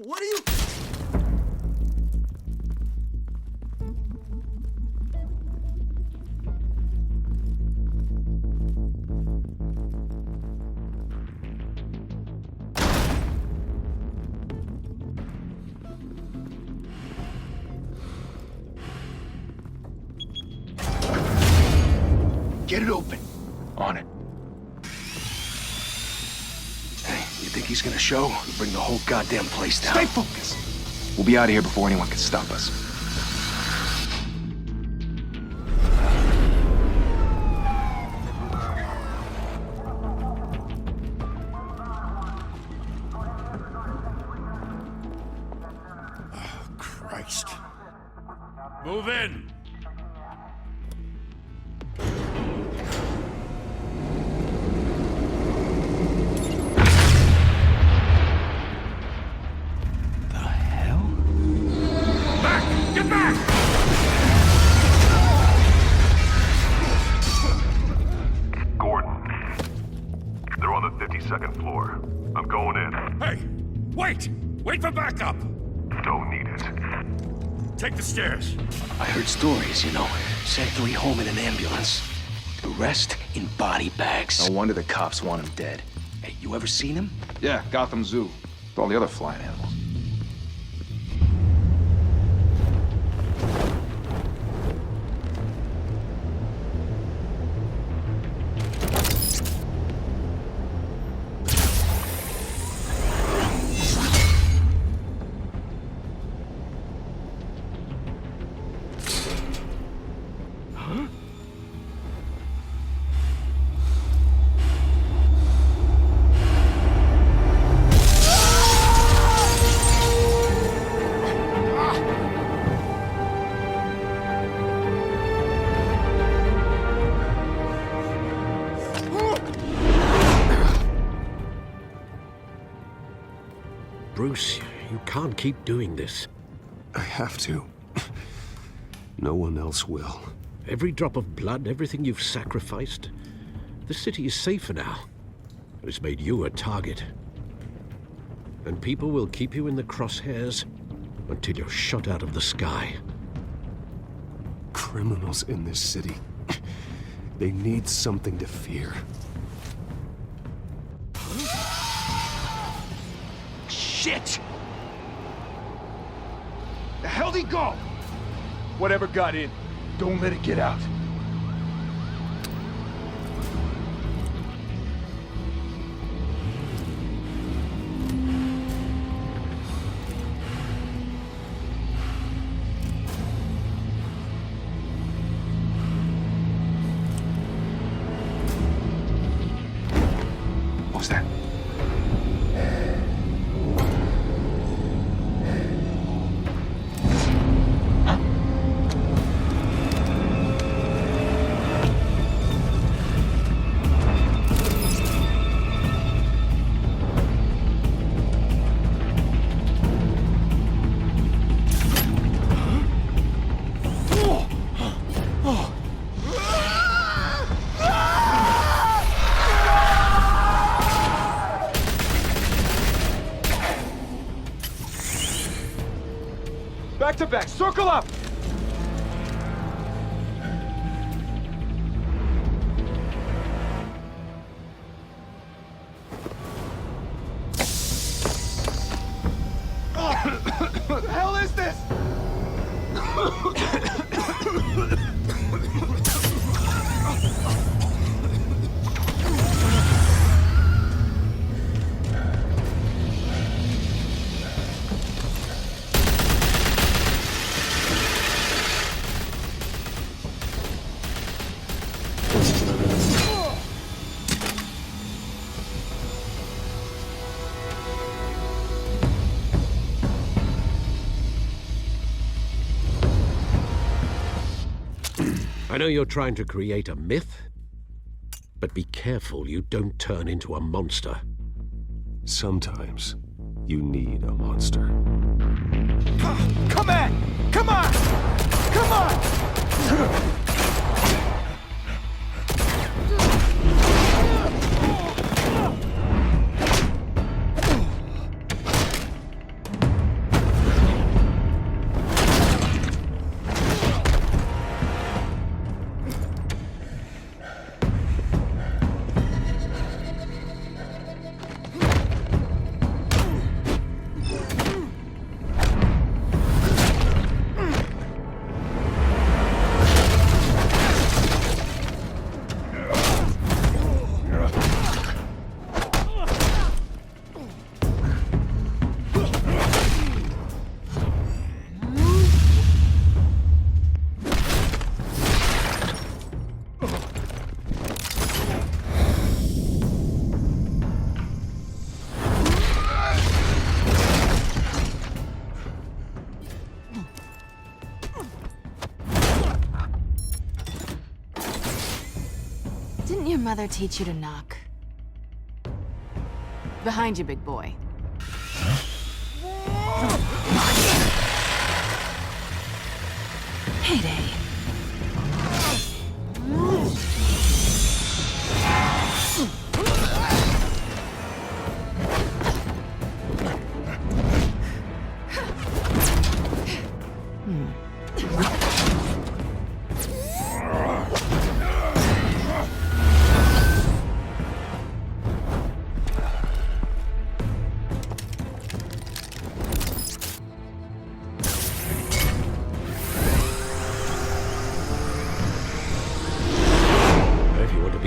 What are you... Get it open. On it. Hey, you think he's gonna show? We'll bring the whole goddamn place down. Stay focused! We'll be out of here before anyone can stop us. Oh, Christ. Move in! Second floor. I'm going in. Hey! Wait! Wait for backup! Don't need it. Take the stairs. I heard stories, you know. Sent 3 home in an ambulance. The rest in body bags. No wonder the cops want him dead. Hey, you ever seen him? Yeah, Gotham Zoo. With all the other flying animals. Bruce, you can't keep doing this. I have to. No one else will. Every drop of blood, everything you've sacrificed. The city is safer now. It's made you a target. And people will keep you in the crosshairs until you're shot out of the sky. Criminals in this city. They need something to fear. Shit! The hell'd he go? Whatever got in, don't let it get out. What was that? Back to back, circle up! What the hell is this? I know you're trying to create a myth, but be careful you don't turn into a monster. Sometimes you need a monster. Come on! Come on! Come on! mother teach you to knock? Behind you, big boy. Heyday.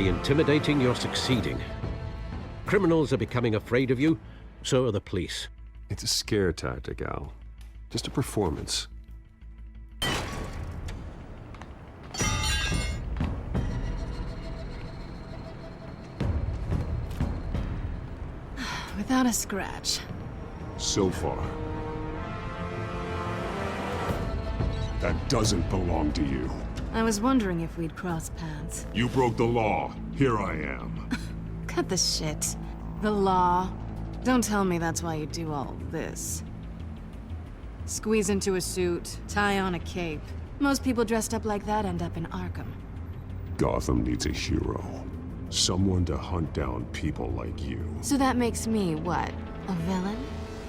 Intimidating, you're succeeding. Criminals are becoming afraid of you, so are the police. It's a scare tactic, Al. Just a performance. Without a scratch. So far. That doesn't belong to you. I was wondering if we'd cross paths. You broke the law. Here I am. Cut the shit. The law. Don't tell me that's why you do all this. Squeeze into a suit, tie on a cape. Most people dressed up like that end up in Arkham. Gotham needs a hero. Someone to hunt down people like you. So that makes me, what, a villain?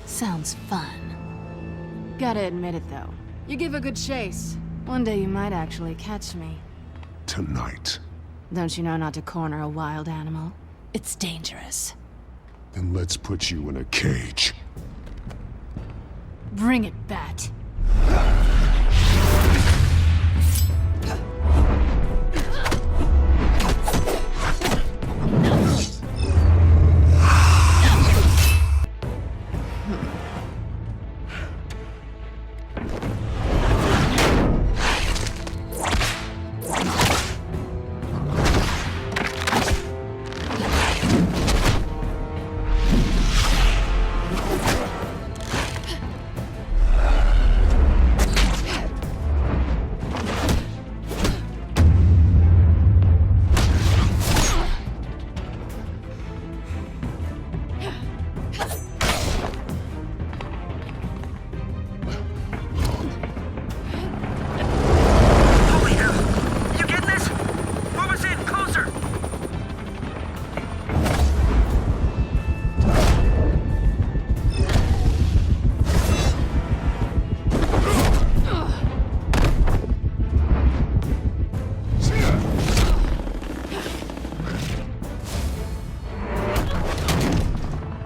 Sounds fun. Gotta admit it, though. You give a good chase. One day you might actually catch me. Tonight. Don't you know not to corner a wild animal? It's dangerous. Then let's put you in a cage. Bring it, Bat.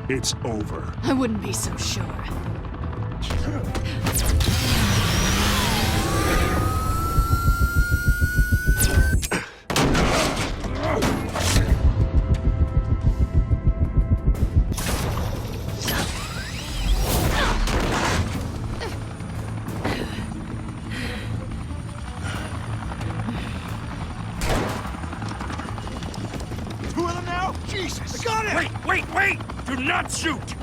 It's over. I wouldn't be so sure. Two of them now? Jesus! I got it! Wait! Do not shoot!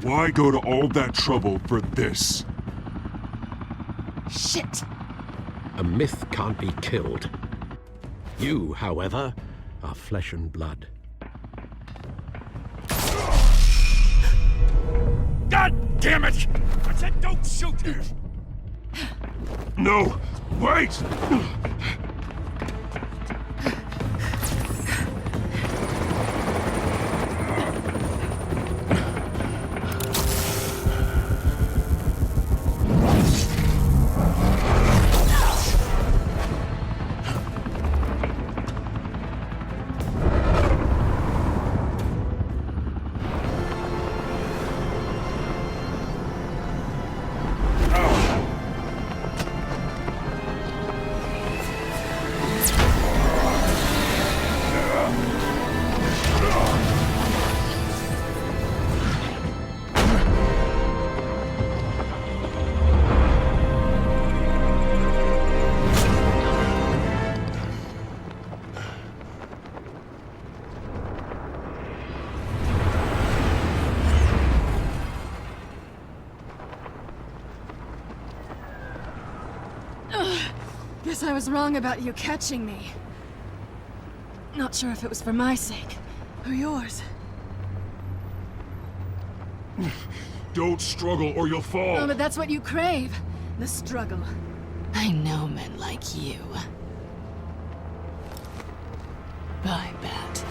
Why go to all that trouble for this? Shit! A myth can't be killed. You, however, are flesh and blood. God damn it! I said don't shoot! No! Wait! Guess I was wrong about you catching me. Not sure if it was for my sake, or yours. Don't struggle or you'll fall. Oh, but that's what you crave. The struggle. I know men like you. Bye, Bat.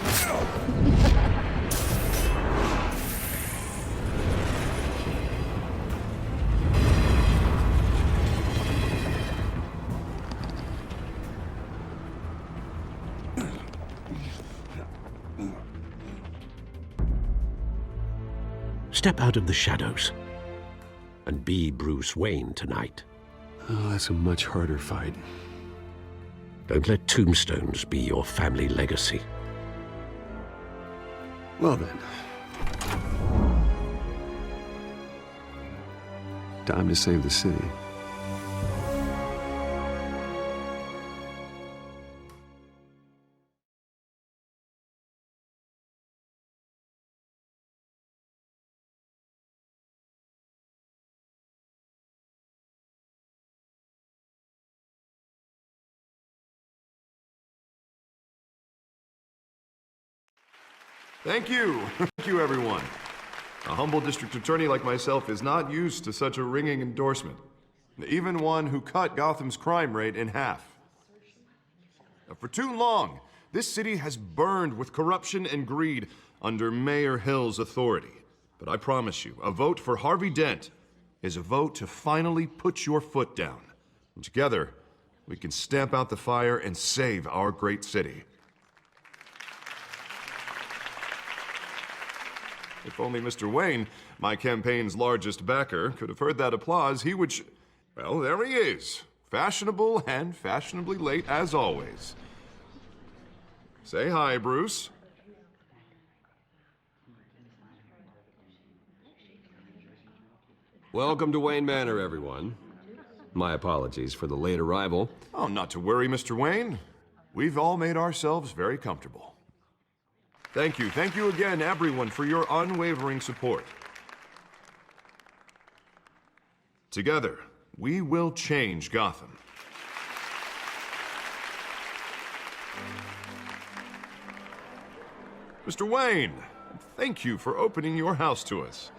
Step out of the shadows and be Bruce Wayne tonight. Oh, that's a much harder fight. Don't let tombstones be your family legacy. Well then. Time to save the city. Thank you. Thank you, everyone. A humble district attorney like myself is not used to such a ringing endorsement. Even one who cut Gotham's crime rate in half. For too long, this city has burned with corruption and greed under Mayor Hill's authority. But I promise you, a vote for Harvey Dent is a vote to finally put your foot down. And together, we can stamp out the fire and save our great city. If only Mr. Wayne, my campaign's largest backer, could have heard that applause, he would well, there he is. Fashionable and fashionably late as always. Say hi, Bruce. Welcome to Wayne Manor, everyone. My apologies for the late arrival. Oh, not to worry, Mr. Wayne. We've all made ourselves very comfortable. Thank you again, everyone, for your unwavering support. Together, we will change Gotham. Mr. Wayne, thank you for opening your house to us.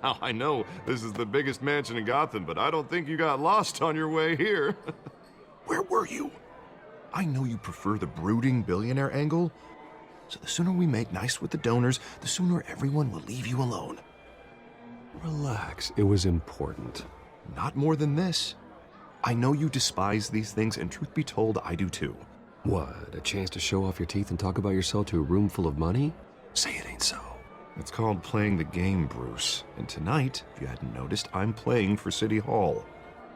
Now, I know this is the biggest mansion in Gotham, but I don't think you got lost on your way here. Where were you? I know you prefer the brooding billionaire angle, so the sooner we make nice with the donors, the sooner everyone will leave you alone. Relax, it was important. Not more than this. I know you despise these things, and truth be told, I do too. What, a chance to show off your teeth and talk about yourself to a room full of money? Say it ain't so. It's called playing the game, Bruce. And tonight, if you hadn't noticed, I'm playing for City Hall.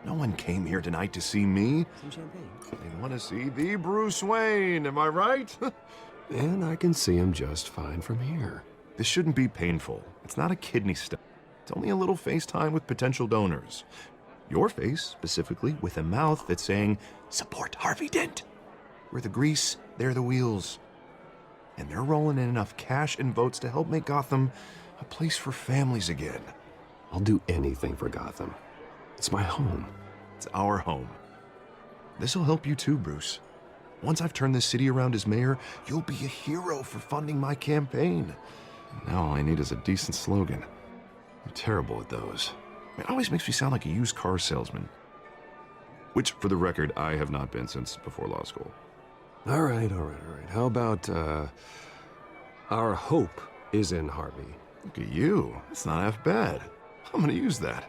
No one came here tonight to see me. Some champagne. They want to see the Bruce Wayne, am I right? And I can see him just fine from here. This shouldn't be painful. It's not a kidney stone. It's only a little FaceTime with potential donors. Your face, specifically, with a mouth that's saying, support Harvey Dent. We're the grease, they're the wheels. And they're rolling in enough cash and votes to help make Gotham a place for families again. I'll do anything for Gotham. It's my home. It's our home. This'll help you too, Bruce. Once I've turned this city around as mayor, you'll be a hero for funding my campaign. Now all I need is a decent slogan. I'm terrible at those. It always makes me sound like a used car salesman. Which, for the record, I have not been since before law school. All right. How about, our hope is in Harvey? Look at you. That's not half bad. I'm gonna use that.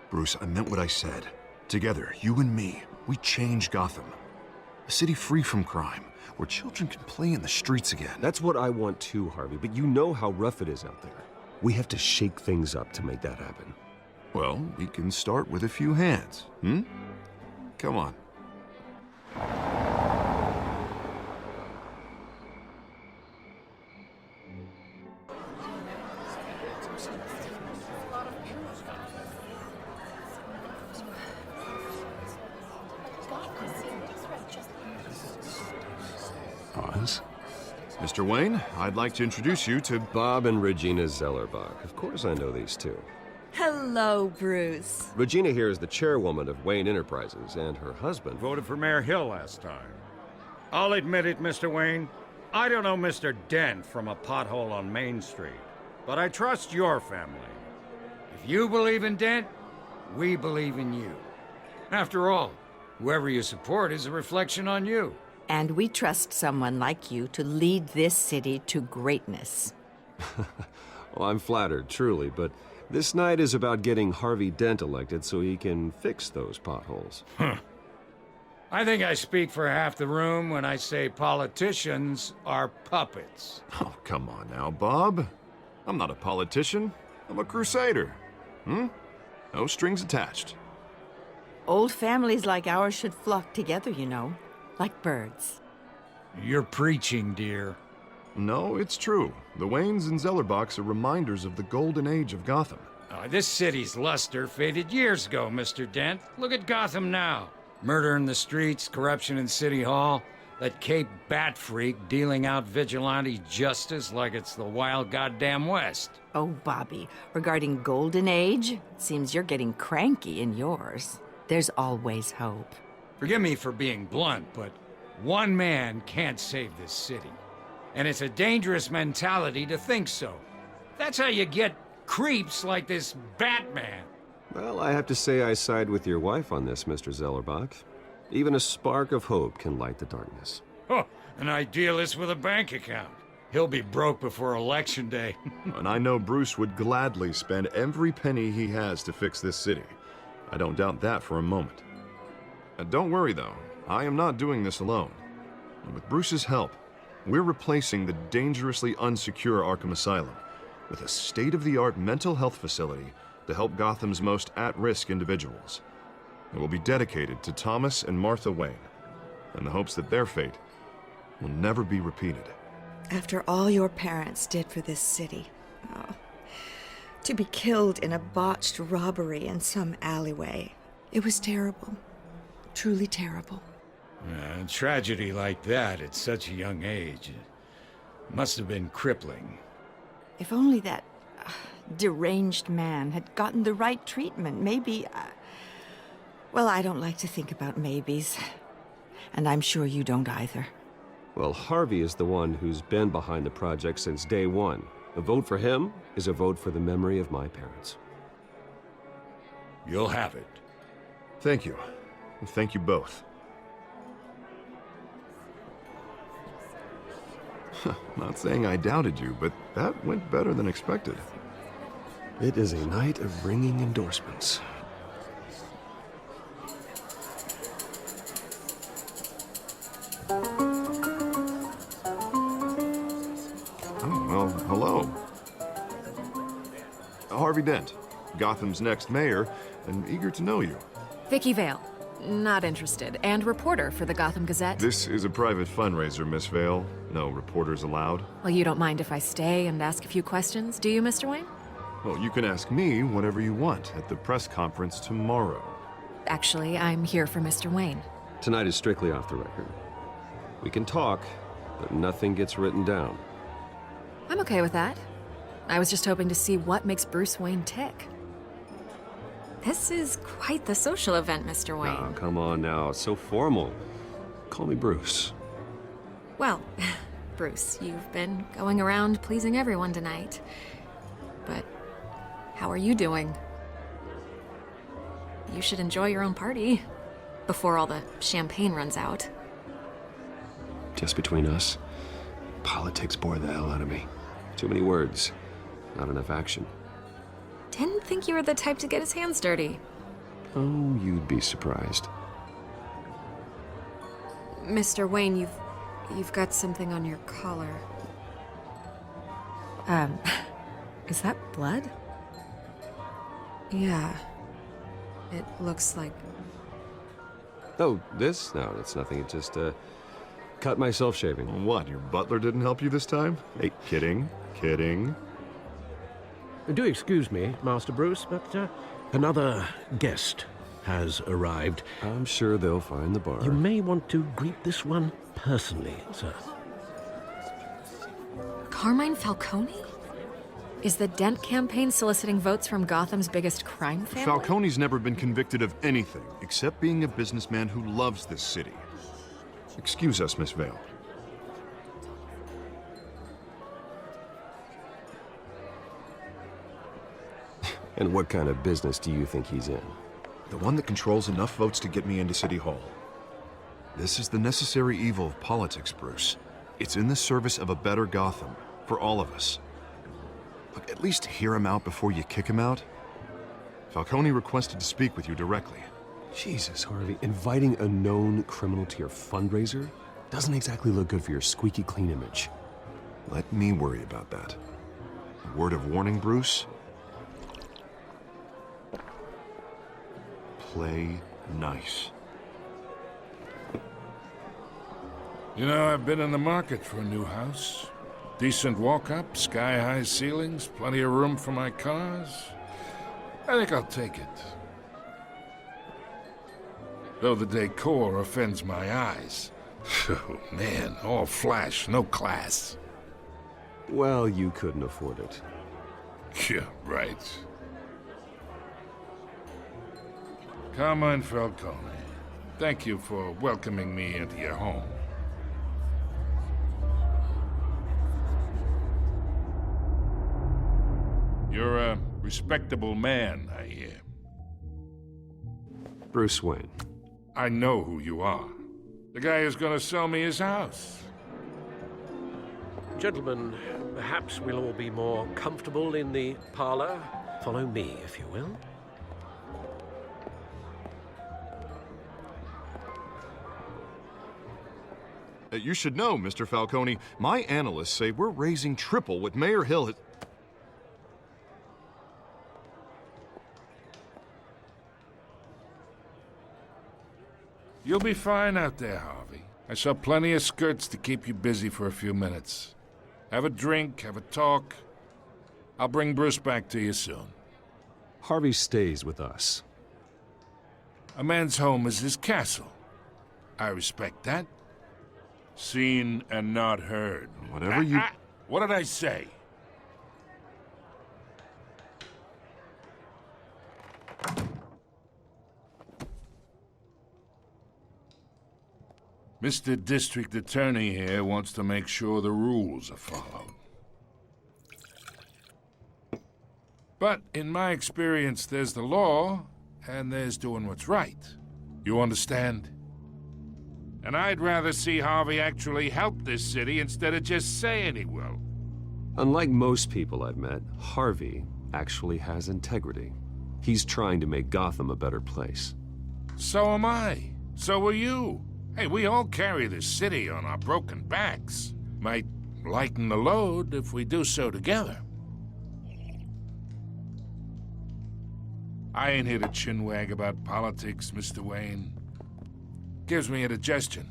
Bruce, I meant what I said. Together, you and me, we change Gotham. A city free from crime, where children can play in the streets again. That's what I want too, Harvey, but you know how rough it is out there. We have to shake things up to make that happen. Well, we can start with a few hands, Come on. Oz? Mr. Wayne, I'd like to introduce you to... Bob and Regina Zellerbach. Of course I know these two. Hello, Bruce. Regina here is the chairwoman of Wayne Enterprises, and her husband... Voted for Mayor Hill last time. I'll admit it, Mr. Wayne. I don't know Mr. Dent from a pothole on Main Street, but I trust your family. If you believe in Dent, we believe in you. After all, whoever you support is a reflection on you. And we trust someone like you to lead this city to greatness. Well, I'm flattered, truly, but this night is about getting Harvey Dent elected so he can fix those potholes. I think I speak for half the room when I say politicians are puppets. Oh, come on now, Bob. I'm not a politician. I'm a crusader. No strings attached. Old families like ours should flock together, you know, like birds. You're preaching, dear. No, it's true. The Waynes and Zellerbachs are reminders of the golden age of Gotham. This city's luster faded years ago, Mr. Dent. Look at Gotham now. Murder in the streets, corruption in City Hall, that Cape Bat freak dealing out vigilante justice like it's the wild goddamn West. Oh, Bobby, regarding Golden Age, seems you're getting cranky in yours. There's always hope. Forgive me for being blunt, but one man can't save this city. And it's a dangerous mentality to think so. That's how you get creeps like this Batman. Well, I have to say I side with your wife on this, Mr. Zellerbach. Even a spark of hope can light the darkness. Oh, an idealist with a bank account. He'll be broke before Election Day. And I know Bruce would gladly spend every penny he has to fix this city. I don't doubt that for a moment. Don't worry, though. I am not doing this alone. And with Bruce's help, we're replacing the dangerously unsecure Arkham Asylum with a state-of-the-art mental health facility to help Gotham's most at-risk individuals. It will be dedicated to Thomas and Martha Wayne, in the hopes that their fate will never be repeated. After all your parents did for this city, to be killed in a botched robbery in some alleyway, it was terrible. Truly terrible. A tragedy like that at such a young age must have been crippling. If only that deranged man had gotten the right treatment, maybe... Well, I don't like to think about maybes. And I'm sure you don't either. Well, Harvey is the one who's been behind the project since day one. A vote for him is a vote for the memory of my parents. You'll have it. Thank you. And thank you both. Not saying I doubted you, but that went better than expected. It is a night of ringing endorsements. Oh, well, hello. Harvey Dent, Gotham's next mayor, and eager to know you. Vicky Vale. Not interested. And reporter for the Gotham Gazette. This is a private fundraiser, Miss Vale. No reporters allowed. Well, you don't mind if I stay and ask a few questions, do you, Mr. Wayne? Well, you can ask me whatever you want at the press conference tomorrow. Actually, I'm here for Mr. Wayne. Tonight is strictly off the record. We can talk, but nothing gets written down. I'm okay with that. I was just hoping to see what makes Bruce Wayne tick. This is quite the social event, Mr. Wayne. Oh, come on now. It's so formal. Call me Bruce. Well, Bruce, you've been going around pleasing everyone tonight. But how are you doing? You should enjoy your own party before all the champagne runs out. Just between us, politics bore the hell out of me. Too many words, not enough action. Didn't think you were the type to get his hands dirty. Oh, you'd be surprised. Mr. Wayne, you've got something on your collar. Is that blood? Yeah. It looks like... Oh, this? No, it's nothing. It just, cut myself shaving. What, your butler didn't help you this time? Hey, kidding. Kidding. Do excuse me, Master Bruce, but another guest has arrived. I'm sure they'll find the bar. You may want to greet this one personally, sir. Carmine Falcone? Is the Dent campaign soliciting votes from Gotham's biggest crime family? Falcone's never been convicted of anything except being a businessman who loves this city. Excuse us, Miss Vale. And what kind of business do you think he's in? The one that controls enough votes to get me into City Hall. This is the necessary evil of politics, Bruce. It's in the service of a better Gotham, for all of us. Look, at least hear him out before you kick him out. Falcone requested to speak with you directly. Jesus, Harvey, inviting a known criminal to your fundraiser doesn't exactly look good for your squeaky clean image. Let me worry about that. A word of warning, Bruce? Play nice. You know, I've been in the market for a new house. Decent walk-up, sky-high ceilings, plenty of room for my cars. I think I'll take it. Though the decor offends my eyes. Oh, man, all flash, no class. Well, you couldn't afford it. Yeah, right. Carmine Falcone, thank you for welcoming me into your home. You're a respectable man, I hear. Bruce Wayne. I know who you are. The guy who's gonna sell me his house. Gentlemen, perhaps we'll all be more comfortable in the parlor. Follow me, if you will. You should know, Mr. Falcone, my analysts say we're raising triple what Mayor Hill has... You'll be fine out there, Harvey. I saw plenty of skirts to keep you busy for a few minutes. Have a drink, have a talk. I'll bring Bruce back to you soon. Harvey stays with us. A man's home is his castle. I respect that. Seen and not heard. Whatever you... What did I say? Mr. District Attorney here wants to make sure the rules are followed. But in my experience, there's the law, and there's doing what's right. You understand? And I'd rather see Harvey actually help this city instead of just saying he will. Unlike most people I've met, Harvey actually has integrity. He's trying to make Gotham a better place. So am I. So are you. Hey, we all carry this city on our broken backs. Might lighten the load if we do so together. I ain't here to chinwag about politics, Mr. Wayne. Gives me indigestion.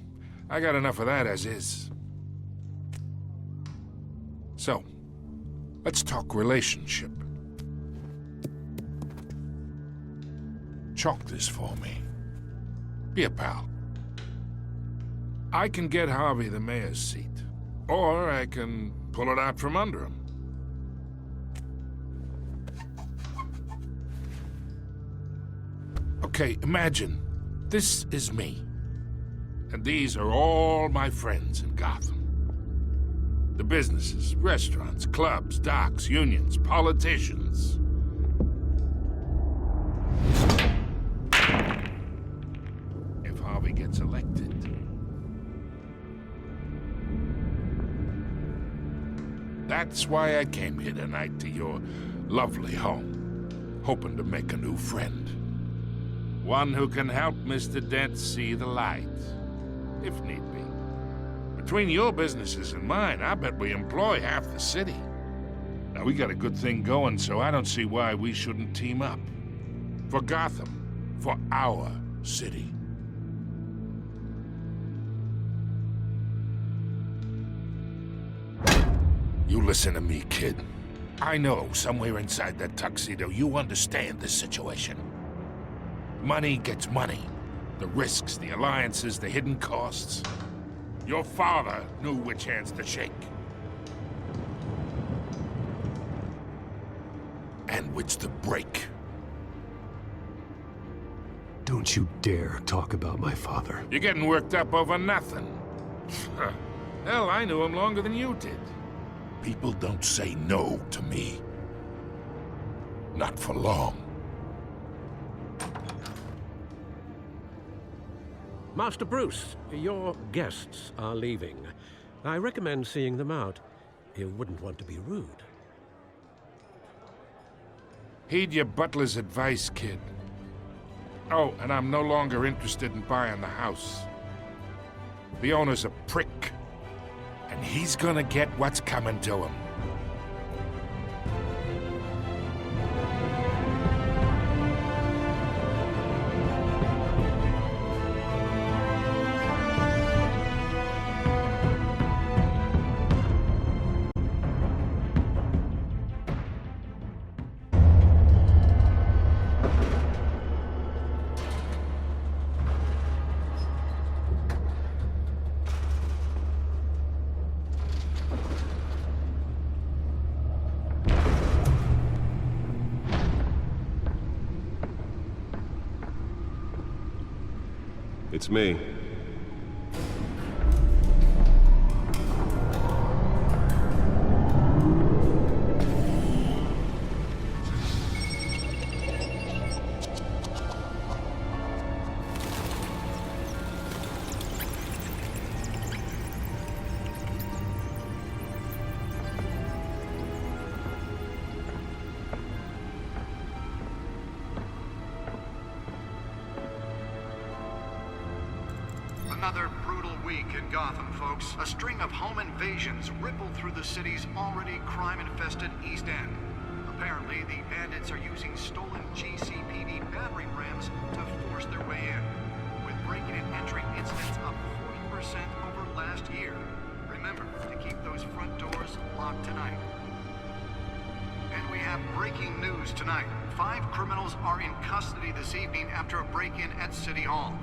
I got enough of that as is. So, let's talk relationship. Chalk this for me. Be a pal. I can get Harvey the mayor's seat, or I can pull it out from under him. Okay, imagine this is me. And these are all my friends in Gotham. The businesses, restaurants, clubs, docks, unions, politicians. If Harvey gets elected, that's why I came here tonight to your lovely home, hoping to make a new friend. One who can help Mr. Dent see the light, if need be. Between your businesses and mine, I bet we employ half the city. Now, we got a good thing going, so I don't see why we shouldn't team up. For Gotham, for our city. You listen to me, kid. I know somewhere inside that tuxedo you understand this situation. Money gets money. The risks, the alliances, the hidden costs. Your father knew which hands to shake. it's the break. Don't you dare talk about my father. You're getting worked up over nothing. Hell, I knew him longer than you did. People don't say no to me. Not for long. Master Bruce, your guests are leaving. I recommend seeing them out. You wouldn't want to be rude. Heed your butler's advice, kid. Oh, and I'm no longer interested in buying the house. The owner's a prick, and he's gonna get what's coming to him. It's me. Another brutal week in Gotham, folks. A string of home invasions rippled through the city's already crime-infested East End. Apparently, the bandits are using stolen GCPD battering rams to force their way in, with breaking and entering incidents up 40% over last year. Remember to keep those front doors locked tonight. And we have breaking news tonight. 5 criminals are in custody this evening after a break-in at City Hall.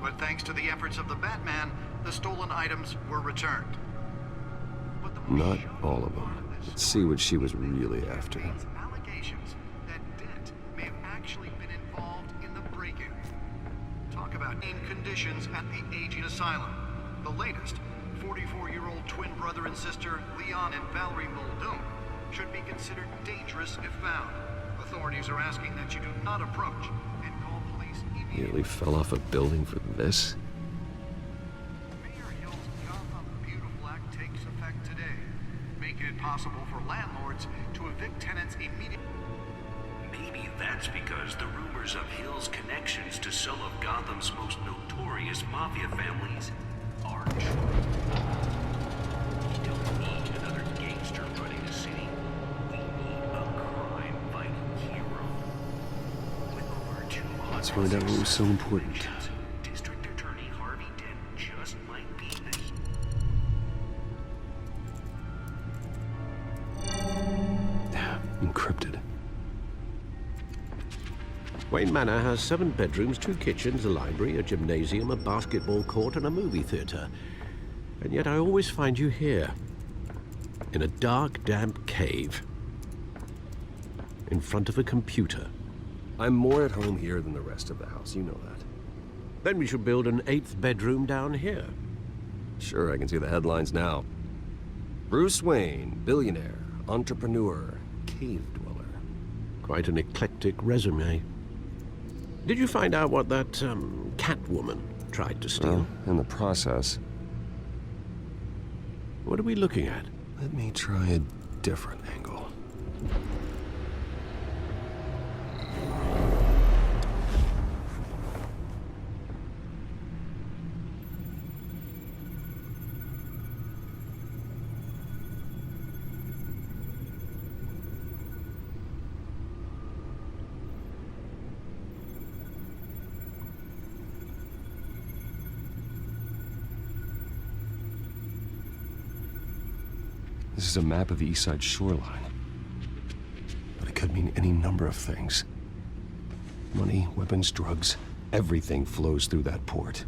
But thanks to the efforts of the Batman, the stolen items were returned. Not all of them. Let's see what she was really after. Allegations that Dent may have actually been involved in the break-in. Talk about in conditions at the aging asylum. The latest, 44-year-old twin brother and sister Leon and Valerie Muldoon should be considered dangerous if found. Authorities are asking that you do not approach. Nearly fell off a building for this? Mayor Hill's Gotham Beautiful Act takes effect today, making it possible for landlords to evict tenants immediately. Maybe that's because the rumors of Hill's connections to some of Gotham's most notorious mafia families are true. We don't need another gangster running the city. We need a crime-fighting hero. With over 200... Let's find out what was so important. District Attorney Harvey Dent just might be the... Encrypted. Wayne Manor has 7 bedrooms, 2 kitchens, a library, a gymnasium, a basketball court, and a movie theater. And yet I always find you here, in a dark, damp cave, in front of a computer. I'm more at home here than the rest of the house, you know that. Then we should build an 8th bedroom down here. Sure, I can see the headlines now. Bruce Wayne, billionaire, entrepreneur, cave dweller. Quite an eclectic resume. Did you find out what that, Catwoman tried to steal? Well, in the process. What are we looking at? Let me try a different angle. This is a map of the East Side shoreline. But it could mean any number of things. Money, weapons, drugs, everything flows through that port.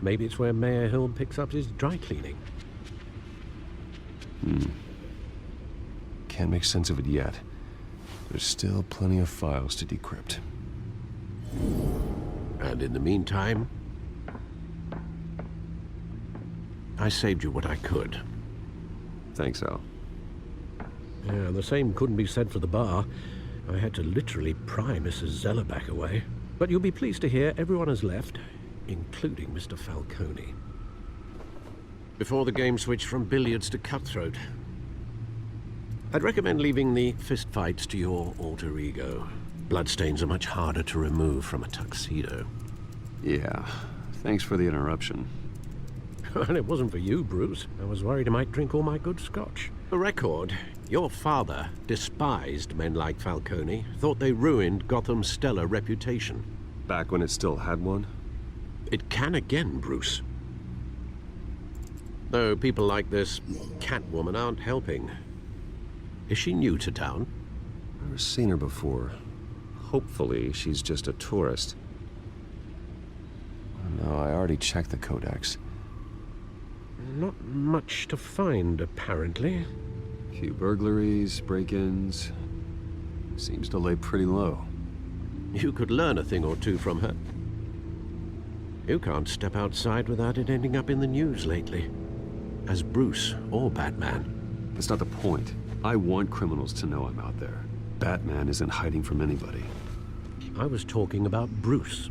Maybe it's where Mayor Hill picks up his dry cleaning. Can't make sense of it yet. There's still plenty of files to decrypt. And in the meantime, I saved you what I could. Thanks, Al. Yeah, the same couldn't be said for the bar. I had to literally pry Mrs. Zellerback away. But you'll be pleased to hear everyone has left, including Mr. Falcone. Before the game switched from billiards to cutthroat. I'd recommend leaving the fistfights to your alter ego. Bloodstains are much harder to remove from a tuxedo. Yeah, thanks for the interruption. And it wasn't for you, Bruce. I was worried I might drink all my good scotch. For record, your father despised men like Falcone, thought they ruined Gotham's stellar reputation. Back when it still had one? It can again, Bruce. Though people like this Catwoman aren't helping. Is she new to town? Never seen her before. Hopefully, she's just a tourist. No, I already checked the codex. Not much to find, apparently. Few burglaries, break-ins. Seems to lay pretty low. You could learn a thing or two from her. You can't step outside without it ending up in the news lately. As Bruce or Batman. That's not the point. I want criminals to know I'm out there. Batman isn't hiding from anybody. I was talking about Bruce.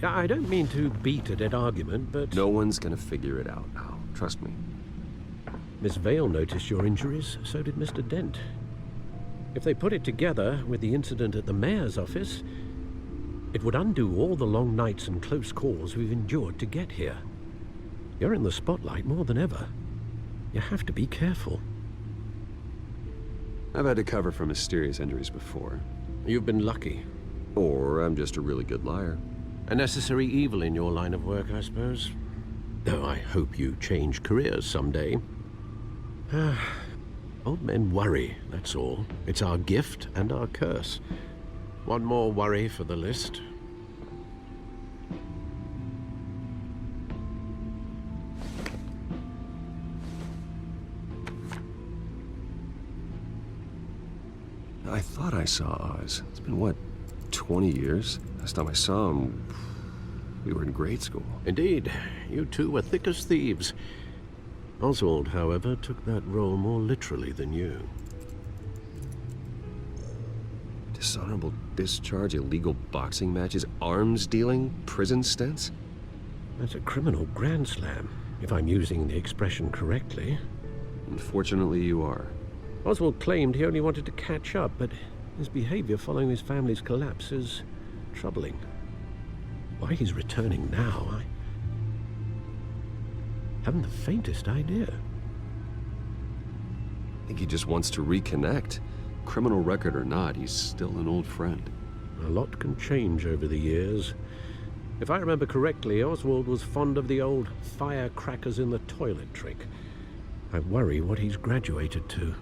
I don't mean to beat a dead argument, but... No one's gonna figure it out now. Trust me. Miss Vale noticed your injuries, so did Mr. Dent. If they put it together with the incident at the mayor's office, it would undo all the long nights and close calls we've endured to get here. You're in the spotlight more than ever. You have to be careful. I've had to cover for mysterious injuries before. You've been lucky. Or I'm just a really good liar. A necessary evil in your line of work, I suppose. Though I hope you change careers someday. Old men worry, that's all. It's our gift and our curse. One more worry for the list. I thought I saw Oz. It's been, what, 20 years? Last time I saw him, we were in grade school. Indeed. You two were thick as thieves. Oswald, however, took that role more literally than you. Dishonorable discharge, illegal boxing matches, arms dealing, prison stints? That's a criminal grand slam, if I'm using the expression correctly. Unfortunately, you are. Oswald claimed he only wanted to catch up, but his behavior following his family's collapse is troubling. Why he's returning now, I haven't the faintest idea. I think he just wants to reconnect. Criminal record or not, he's still an old friend. A lot can change over the years. If I remember correctly, Oswald was fond of the old firecrackers in the toilet trick. I worry what he's graduated to.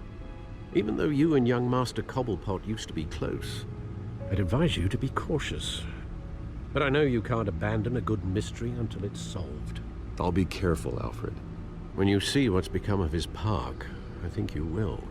Even though you and young Master Cobblepot used to be close, I'd advise you to be cautious. But I know you can't abandon a good mystery until it's solved. I'll be careful, Alfred. When you see what's become of his park, I think you will.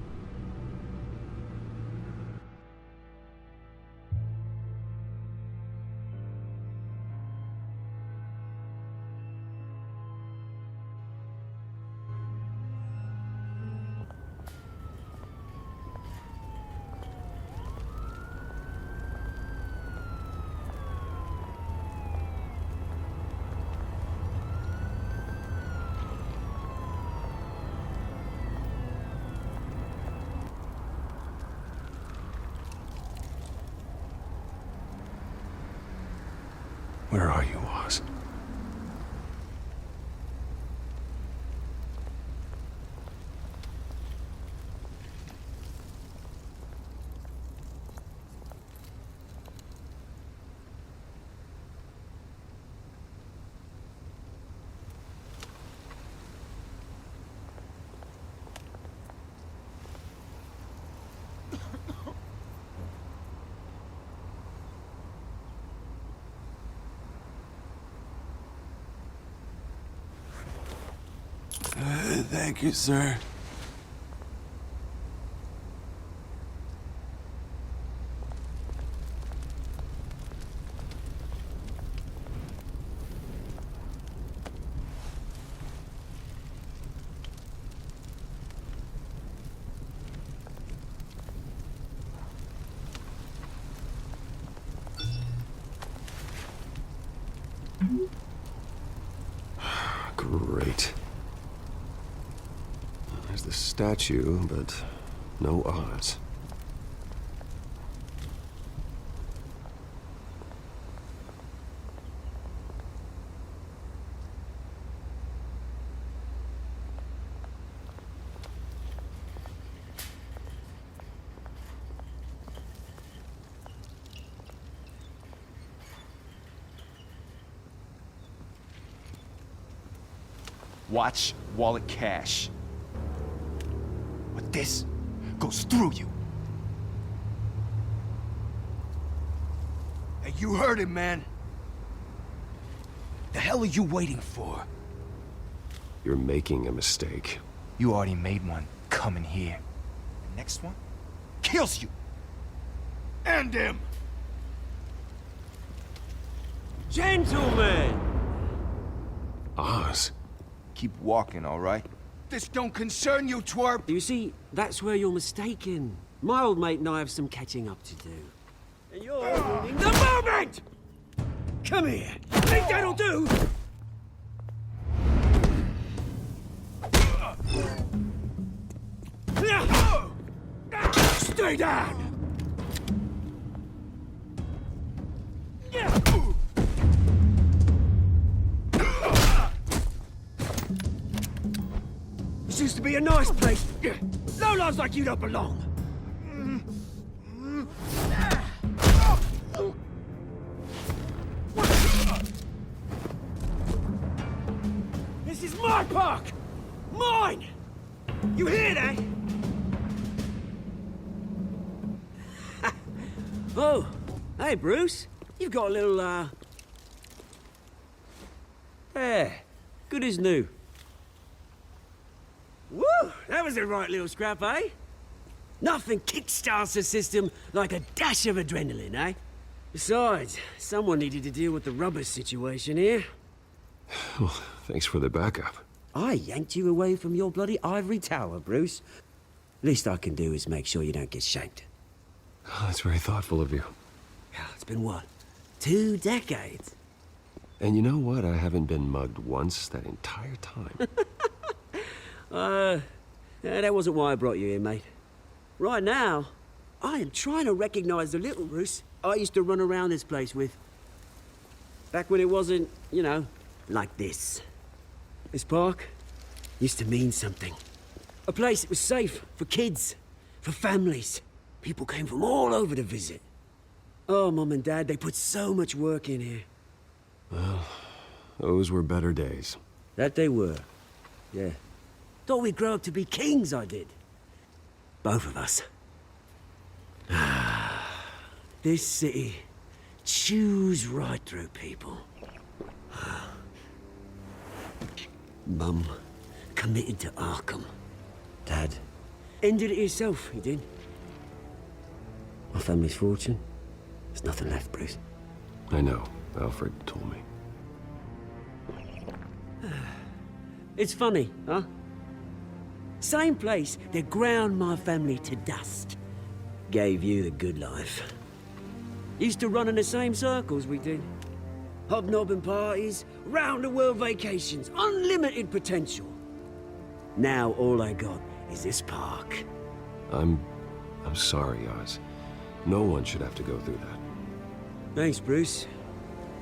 Where are you, Oz? Thank you, sir. Great. There's the statue, but no Oz. Watch wallet cash. But this goes through you. Hey, you heard him, man. The hell are you waiting for? You're making a mistake. You already made one coming here. The next one kills you. End him! Gentlemen! Oz. Keep walking, all right? This don't concern you, twerp! You see, that's where you're mistaken. My old mate and I have some catching up to do. And you're ruining the moment! Come here! Think that'll do? Stay down! This used to be a nice place. Lowlifes like you don't belong. This is my park! Mine! You hear that? Oh, hey, Bruce. You've got a little, Yeah, good as new. Woo! That was a right little scrap, eh? Nothing kickstarts the system like a dash of adrenaline, eh? Besides, someone needed to deal with the rubber situation here. Well, thanks for the backup. I yanked you away from your bloody ivory tower, Bruce. Least I can do is make sure you don't get shanked. Oh, that's very thoughtful of you. It's been what? 2 decades? And you know what? I haven't been mugged once that entire time. That wasn't why I brought you here, mate. Right now, I am trying to recognize the little Bruce I used to run around this place with. Back when it wasn't, you know, like this. This park used to mean something. A place that was safe for kids, for families. People came from all over to visit. Oh, Mum and Dad, they put so much work in here. Well, those were better days. That they were, yeah. Thought we'd grow up to be kings, I did. Both of us. This city chews right through people. Mum committed to Arkham. Dad ended it himself, he did. My family's fortune, there's nothing left, Bruce. I know. Alfred told me. It's funny, huh? Same place that ground my family to dust. Gave you the good life. Used to run in the same circles we did. Hobnobbing parties, round-the-world vacations, unlimited potential. Now all I got is this park. I'm sorry, Oz. No one should have to go through that. Thanks, Bruce.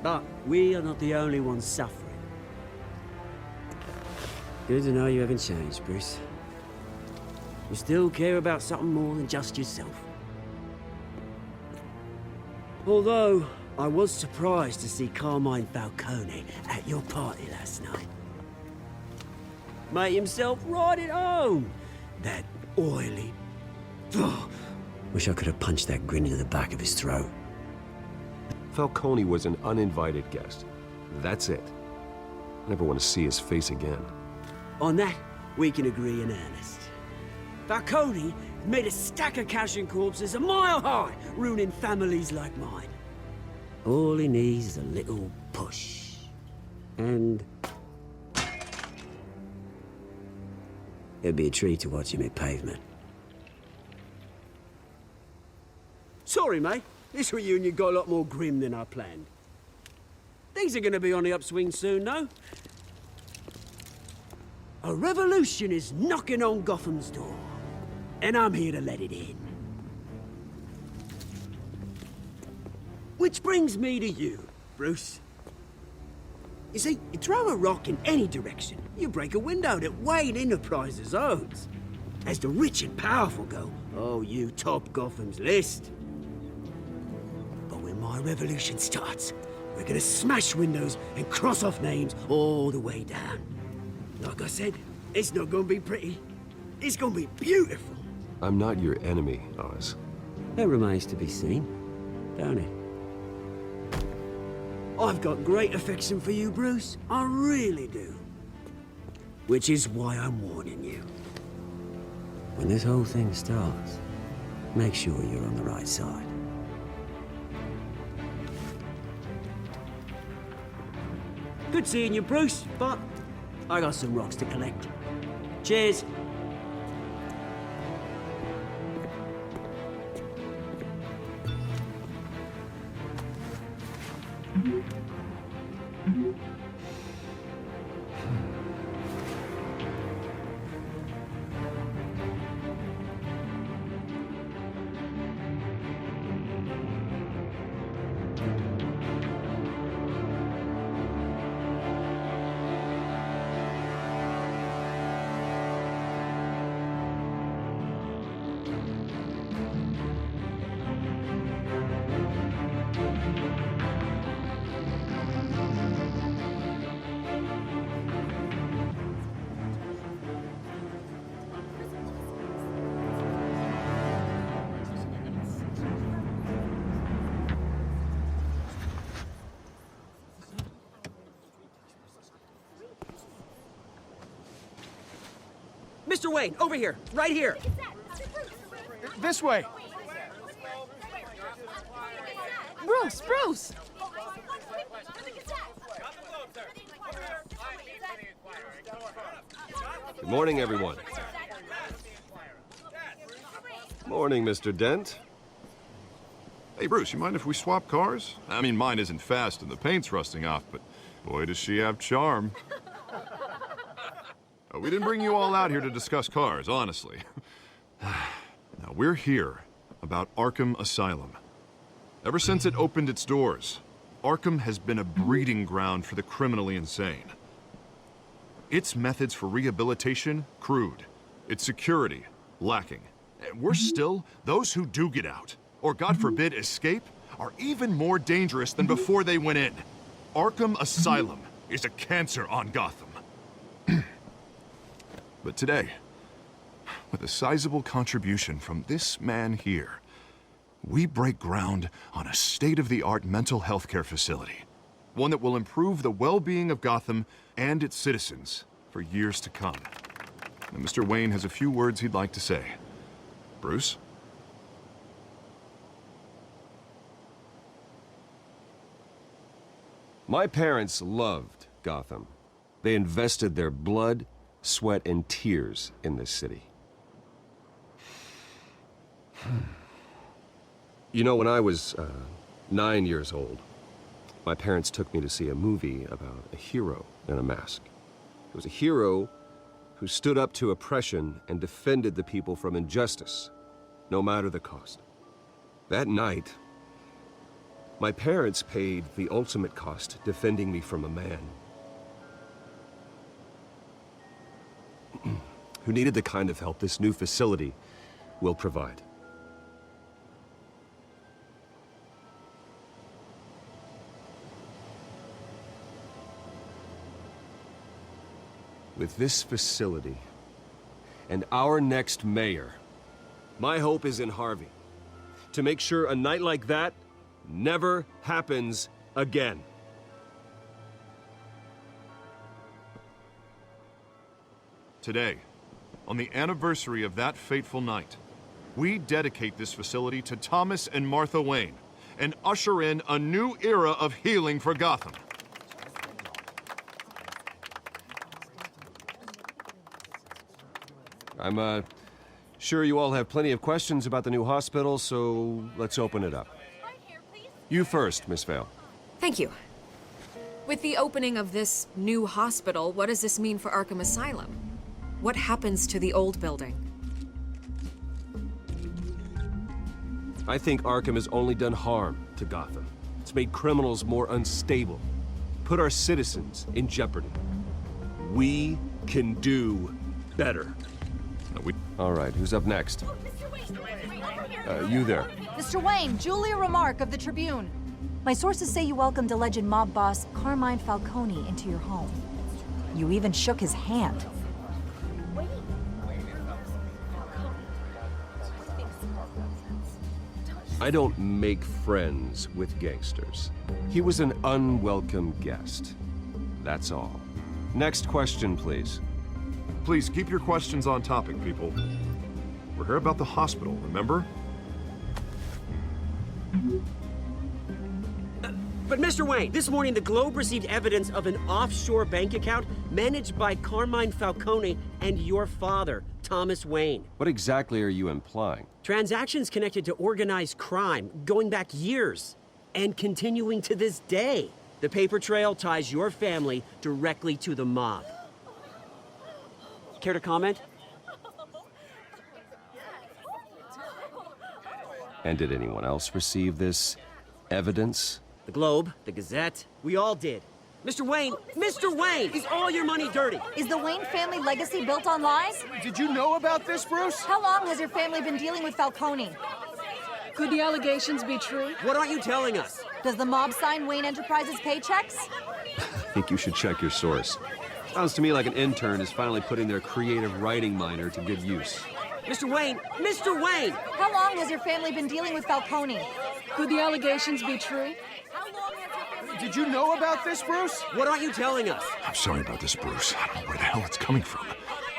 But we are not the only ones suffering. Good to know you haven't changed, Bruce. You still care about something more than just yourself. Although, I was surprised to see Carmine Falcone at your party last night. Made himself right at home. That oily... Oh, wish I could have punched that grin into the back of his throat. Falcone was an uninvited guest. That's it. I never want to see his face again. On that, we can agree in earnest. Falcone made a stack of cash and corpses a mile high, ruining families like mine. All he needs is a little push. And... it'd be a treat to watch him hit pavement. Sorry, mate. This reunion got a lot more grim than I planned. Things are gonna be on the upswing soon, no? A revolution is knocking on Gotham's door, and I'm here to let it in. Which brings me to you, Bruce. You see, you throw a rock in any direction, you break a window that Wayne Enterprises owns. As the rich and powerful go, oh, you top Gotham's list. But when my revolution starts, we're gonna smash windows and cross off names all the way down. Like I said, it's not gonna be pretty. It's gonna be beautiful. I'm not your enemy, Oz. That remains to be seen, don't it? I've got great affection for you, Bruce. I really do. Which is why I'm warning you. When this whole thing starts, make sure you're on the right side. Good seeing you, Bruce, but I got some rocks to collect. Cheers. Mr. Wayne, over here, right here. This way. Bruce! Good morning, everyone. Morning, Mr. Dent. Hey, Bruce, you mind if we swap cars? I mean, mine isn't fast and the paint's rusting off, but boy, does she have charm. We didn't bring you all out here to discuss cars, honestly. Now, we're here about Arkham Asylum. Ever since it opened its doors, Arkham has been a breeding ground for the criminally insane. Its methods for rehabilitation, crude. Its security, lacking. And worse still, those who do get out, or God forbid, escape, are even more dangerous than before they went in. Arkham Asylum is a cancer on Gotham. But today, with a sizable contribution from this man here, we break ground on a state-of-the-art mental health care facility. One that will improve the well-being of Gotham and its citizens for years to come. Now, Mr. Wayne has a few words he'd like to say. Bruce? My parents loved Gotham. They invested their blood, sweat, and tears in this city. You know, when I was 9 years old, my parents took me to see a movie about a hero in a mask. It was a hero who stood up to oppression and defended the people from injustice, no matter the cost. That night, my parents paid the ultimate cost defending me from a man who needed the kind of help this new facility will provide. With this facility and our next mayor, my hope is in Harvey, to make sure a night like that never happens again. Today, on the anniversary of that fateful night, we dedicate this facility to Thomas and Martha Wayne and usher in a new era of healing for Gotham. I'm sure you all have plenty of questions about the new hospital, so let's open it up. You first, Miss Vale. Thank you. With the opening of this new hospital, what does this mean for Arkham Asylum? What happens to the old building? I think Arkham has only done harm to Gotham. It's made criminals more unstable, put our citizens in jeopardy. We can do better. All right, who's up next? You there. Mr. Wayne, Julia Remark of the Tribune. My sources say you welcomed alleged mob boss Carmine Falcone into your home. You even shook his hand. I don't make friends with gangsters. He was an unwelcome guest. That's all. Next question, please. Please keep your questions on topic, people. We're here about the hospital, remember? But Mr. Wayne, this morning the Globe received evidence of an offshore bank account managed by Carmine Falcone and your father, Thomas Wayne. What exactly are you implying? Transactions connected to organized crime, going back years, and continuing to this day. The paper trail ties your family directly to the mob. Care to comment? And did anyone else receive this evidence? The Globe, the Gazette, we all did. Mr. Wayne, is all your money dirty? Is the Wayne family legacy built on lies? Did you know about this, Bruce? How long has your family been dealing with Falcone? Could the allegations be true? What aren't you telling us? Does the mob sign Wayne Enterprises paychecks? I think you should check your source. Sounds to me like an intern is finally putting their creative writing minor to good use. Mr. Wayne! How long has your family been dealing with Falcone? Could the allegations be true? Did you know about this, Bruce? What aren't you telling us? I'm sorry about this, Bruce. I don't know where the hell it's coming from.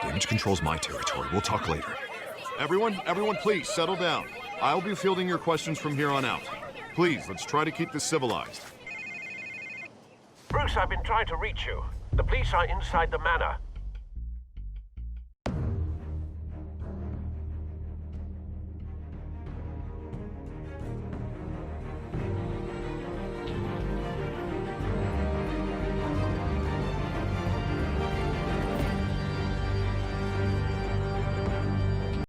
Damage control's my territory. We'll talk later. Everyone, please settle down. I'll be fielding your questions from here on out. Please, let's try to keep this civilized. Bruce, I've been trying to reach you. The police are inside the manor.